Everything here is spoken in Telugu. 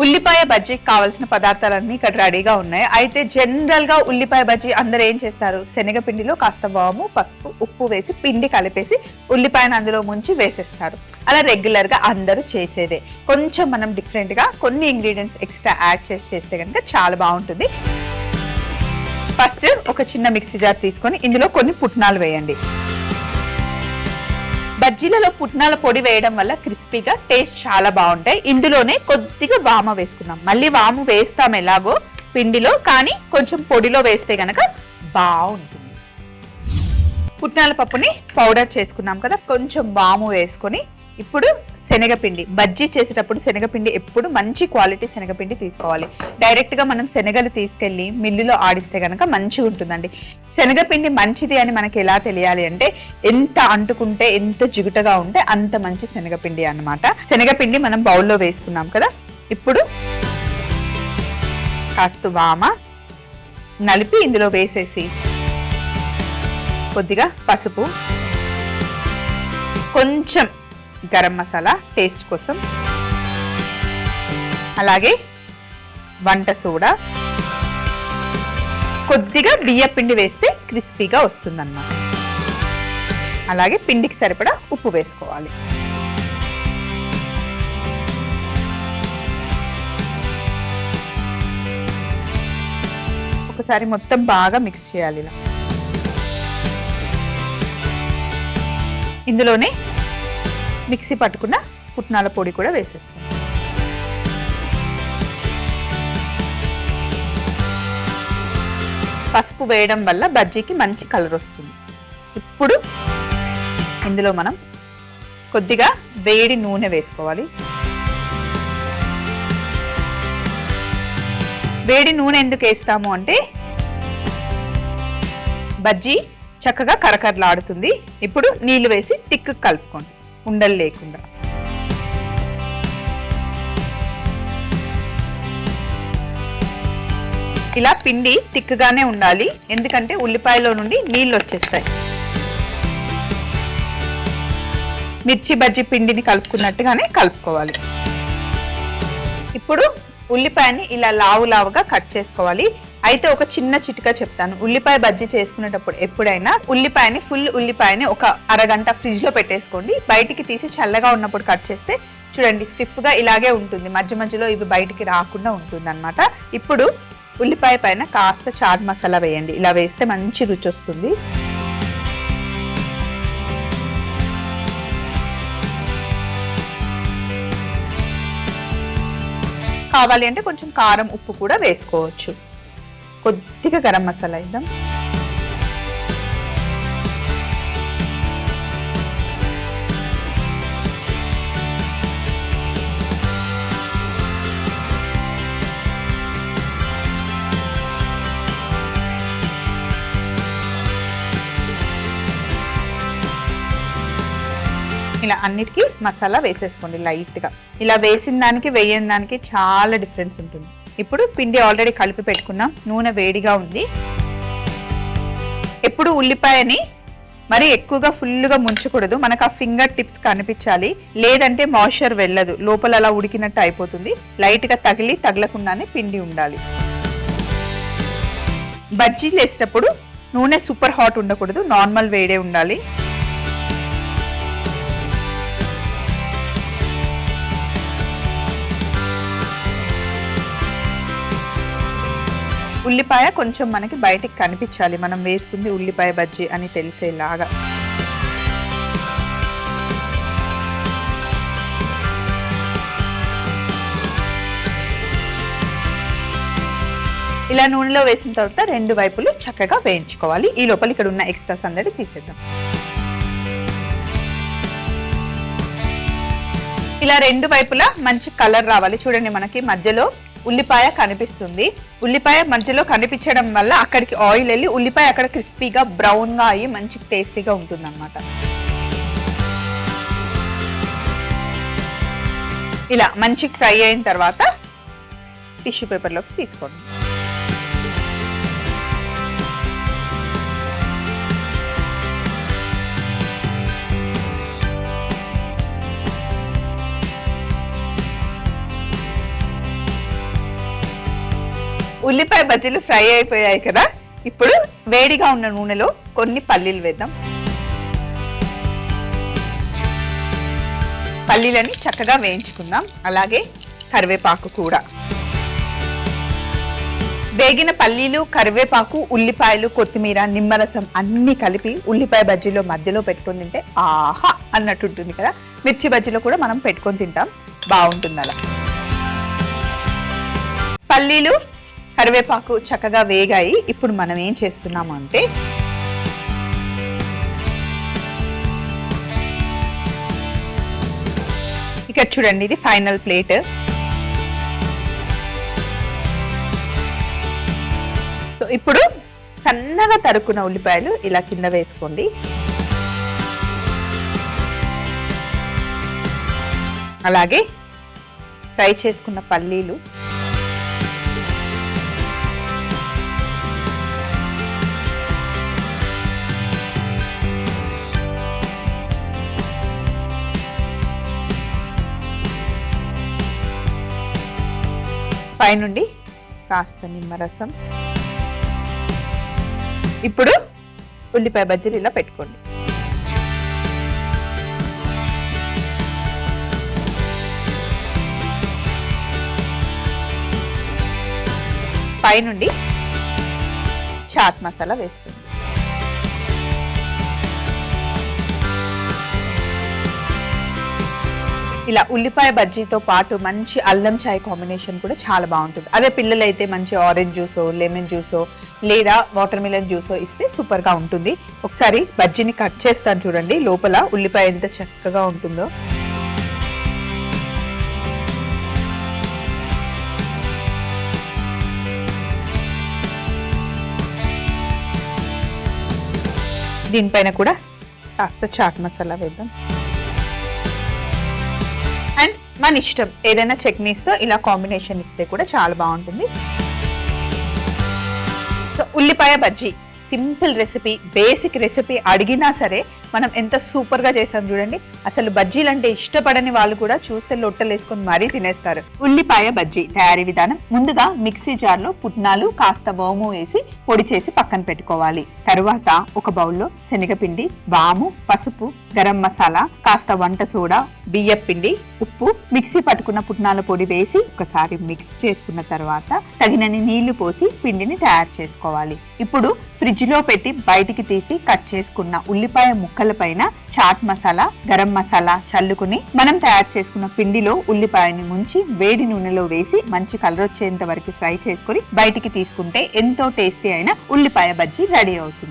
ఉల్లిపాయ బజ్జీకి కావాల్సిన పదార్థాలన్నీ ఇక్కడ రెడీగా ఉన్నాయి. అయితే జనరల్ గా ఉల్లిపాయ బజ్జీ అందరూ ఏం చేస్తారు, శనగపిండిలో కాస్త వాము, పసుపు, ఉప్పు వేసి పిండి కలిపేసి ఉల్లిపాయను అందులో ముంచి వేసేస్తారు. అలా రెగ్యులర్ గా అందరూ చేసేదే. కొంచెం మనం డిఫరెంట్ గా కొన్ని ఇంగ్రీడియంట్స్ ఎక్స్ట్రా యాడ్ చేస్తే కనుక చాలా బాగుంటుంది. ఫస్ట్ ఒక చిన్న మిక్సీ జార్ తీసుకొని ఇందులో కొన్ని పుట్నాలు వేయండి. బజ్జీలలో పుట్నాల పొడి వేయడం వల్ల క్రిస్పీగా టేస్ట్ చాలా బాగుంటాయి. ఇందులోనే కొద్దిగా వామ వేసుకుందాం. మళ్ళీ వాము వేస్తాం ఎలాగో పిండిలో, కానీ కొంచెం పొడిలో వేస్తే గనక బాగుంటుంది. పుట్నాల పప్పుని పౌడర్ చేసుకున్నాం కదా, కొంచెం వాము వేసుకొని ఇప్పుడు శనగపిండి. బజ్జీ చేసేటప్పుడు శనగపిండి ఎప్పుడు మంచి క్వాలిటీ శనగపిండి తీసుకోవాలి. డైరెక్ట్ గా మనం శనగలు తీసుకెళ్లి మిల్లులో ఆడిస్తే గనక మంచిగా ఉంటుందండి. శనగపిండి మంచిది అని మనకి ఎలా తెలియాలి అంటే, ఎంత అంటుకుంటే ఎంత జిగుటగా ఉంటే అంత మంచి శనగపిండి అన్నమాట. శనగపిండి మనం బౌల్లో వేసుకున్నాం కదా, ఇప్పుడు కాస్త వామ నలిపి ఇందులో వేసేసి కొద్దిగా పసుపు, కొంచెం గరం మసాలా టేస్ట్ కోసం, అలాగే వంట సోడా, కొద్దిగా బియ్య పిండి వేస్తే క్రిస్పీగా వస్తుందన్నమాట. అలాగే పిండికి సరిపడా ఉప్పు వేసుకోవాలి. ఒకసారి మొత్తం బాగా మిక్స్ చేయాలి. ఇలా ఇందులోనే మిక్సీ పట్టుకున్న పుట్నాల పొడి కూడా వేసేస్తాం. పసుపు వేయడం వల్ల బజ్జీకి మంచి కలర్ వస్తుంది. ఇప్పుడు ఇందులో మనం కొద్దిగా వేడి నూనె వేసుకోవాలి. వేడి నూనె ఎందుకు వేస్తాము అంటే బజ్జీ చక్కగా కరకరలాడుతుంది. ఇప్పుడు నీళ్లు వేసి తిక్కు కలుపుకోండి, ఉండలు లేకుండా. ఇలా పిండి తిక్కుగానే ఉండాలి, ఎందుకంటే ఉల్లిపాయలో నుండి నీళ్ళు వచ్చేస్తాయి. మిర్చి బజ్జీ పిండిని కలుపుకున్నట్టుగానే కలుపుకోవాలి. ఇప్పుడు ఉల్లిపాయని ఇలా లావుగా కట్ చేసుకోవాలి. అయితే ఒక చిన్న చిట్కా చెప్తాను. ఉల్లిపాయ బజ్జీ చేసుకునేటప్పుడు ఎప్పుడైనా ఫుల్ ఉల్లిపాయని ఒక అరగంట ఫ్రిడ్జ్ లో పెట్టేసుకోండి. బయటికి తీసి చల్లగా ఉన్నప్పుడు కట్ చేస్తే చూడండి స్టిఫ్ గా ఇలాగే ఉంటుంది, మధ్య మధ్యలో ఇవి బయటికి రాకుండా ఉంటుంది అన్నమాట. ఇప్పుడు ఉల్లిపాయ పైన కాస్త చాట్ మసాలా వేయండి. ఇలా వేస్తే మంచి రుచి వస్తుంది. కావాలి అంటే కొంచెం కారం, ఉప్పు కూడా వేసుకోవచ్చు. కొద్దిగా గరం మసాలా వేద్దాం. ఇలా అన్నిటికీ మసాలా వేసేసుకోండి లైట్ గా. ఇలా వేసిన దానికి వేయని దానికి చాలా డిఫరెన్స్ ఉంటుంది. ఇప్పుడు పిండి ఆల్రెడీ కలిపి పెట్టుకున్నాం, నూనె వేడిగా ఉంది. ఎప్పుడు ఉల్లిపాయని మరి ఎక్కువగా ఫుల్గా ముంచకూడదు, మనకు ఆ ఫింగర్ టిప్స్ కనిపించాలి, లేదంటే మాయిశ్చర్ వెళ్ళదు, లోపల అలా ఉడికినట్టు అయిపోతుంది. లైట్ గా తగలకుండానే పిండి ఉండాలి. బజ్జీలు వేసేటప్పుడు నూనె సూపర్ హాట్ ఉండకూడదు, నార్మల్ వేడే ఉండాలి. ఉల్లిపాయ కొంచెం మనకి బయటికి కనిపించాలి, మనం వేస్తుంది ఉల్లిపాయ బజ్జీ అని తెలిసేలాగా. ఇలా నూనెలో వేసిన తర్వాత రెండు వైపులు చక్కగా వేయించుకోవాలి. ఈ లోపల ఇక్కడ ఉన్న ఎక్స్ట్రాస్ అందరి తీసేద్దాం. ఇలా రెండు వైపులా మంచి కలర్ రావాలి. చూడండి మనకి మధ్యలో ఉల్లిపాయ కనిపిస్తుంది. ఉల్లిపాయ మధ్యలో కనిపించడం వల్ల అక్కడికి ఆయిల్ వెళ్ళి ఉల్లిపాయ అక్కడ క్రిస్పీగా బ్రౌన్ గా అయ్యి మంచి టేస్టీగా ఉంటుంది అన్నమాట. ఇలా మంచి ఫ్రై అయిన తర్వాత టిష్యూ పేపర్లోకి తీసుకోండి. ఉల్లిపాయ బజ్జీలు ఫ్రై అయిపోయాయి కదా, ఇప్పుడు వేడిగా ఉన్న నూనెలో కొన్ని పల్లీలు వేద్దాం. పల్లీలని చక్కగా వేయించుకుందాం. అలాగే కరివేపాకు కూడా. వేగిన పల్లీలు, కరివేపాకు, ఉల్లిపాయలు, కొత్తిమీర, నిమ్మరసం అన్ని కలిపి ఉల్లిపాయ బజ్జీలో మధ్యలో పెట్టుకొని తింటే ఆహా అన్నట్టు ఉంటుంది కదా. మిర్చి బజ్జీలో కూడా మనం పెట్టుకొని తింటాం, బాగుంటుంది అలా. పల్లీలు, కరివేపాకు చక్కగా వేగాయి. ఇప్పుడు మనం ఏం చేస్తున్నాము అంటే ఇక్కడ చూడండి, ఇది ఫైనల్ ప్లేట్. సో ఇప్పుడు సన్నగా తరుక్కున్న ఉల్లిపాయలు ఇలా కింద వేసుకోండి. అలాగే ఫ్రై చేసుకున్న పల్లీలు, పైనుండి కాస్త నిమ్మరసం. ఇప్పుడు ఉల్లిపాయ బజ్జీలు ఇలా పెట్టుకోండి. పైనుండి చాట్ మసాలా వేసుకోండి. ఇలా ఉల్లిపాయ బజ్జీతో పాటు మంచి అల్లం చాయ్ కాంబినేషన్ కూడా చాలా బాగుంటుంది. అదే పిల్లలైతే మంచి ఆరెంజ్ జ్యూసో, లెమన్ జ్యూసో లేదా వాటర్ మిలన్ జ్యూసో ఇస్తే సూపర్ గా ఉంటుంది. ఒకసారి బజ్జీని కట్ చేస్తాను చూడండి, లోపల ఉల్లిపాయ ఎంత చక్కగా ఉంటుందో. దీనిపైన కూడా కాస్త చాట్ మసాలా వేద్దాం. అండ్ మన ఇష్టం, ఏదైనా చట్నీస్తో ఇలా కాంబినేషన్ ఇస్తే కూడా చాలా బాగుంటుంది. సో ఉల్లిపాయ bajji simple recipe, basic recipe అడిగినా సరే మనం ఎంత సూపర్ గా చేసాం చూడండి. అసలు బజ్జీలు అంటే ఇష్టపడని వాళ్ళు కూడా చూస్తే లొట్టలు వేసుకొని మరీ తినేస్తారు. ఉల్లిపాయ బజ్జీ తయారీ విధానం: ముందుగా మిక్సీ జార్ లో పుట్నాలు, కాస్త వాము వేసి పొడి చేసి పక్కన పెట్టుకోవాలి. తరువాత ఒక బౌల్లో శనగపిండి, వాము, పసుపు, గరం మసాలా, కాస్త వంట సోడా, బియ్యం పిండి, ఉప్పు, మిక్సీ పట్టుకున్న పుట్నాల పొడి వేసి ఒకసారి మిక్స్ చేసుకున్న తర్వాత తగినన్ని నీళ్లు పోసి పిండిని తయారు చేసుకోవాలి. ఇప్పుడు ఫ్రిడ్జ్ లో పెట్టి బయటికి తీసి కట్ చేసుకున్న ఉల్లిపాయ ముక్కల పైన చాట్ మసాలా, గరం మసాలా చల్లుకుని మనం తయారు చేసుకున్న పిండిలో ఉల్లిపాయని ముంచి వేడి నూనెలో వేసి మంచి కలర్ వచ్చేంత వరకు ఫ్రై చేసుకుని బయటికి తీసుకుంటే ఎంతో టేస్టీ అయిన ఉల్లిపాయ బజ్జీ రెడీ అవుతుంది.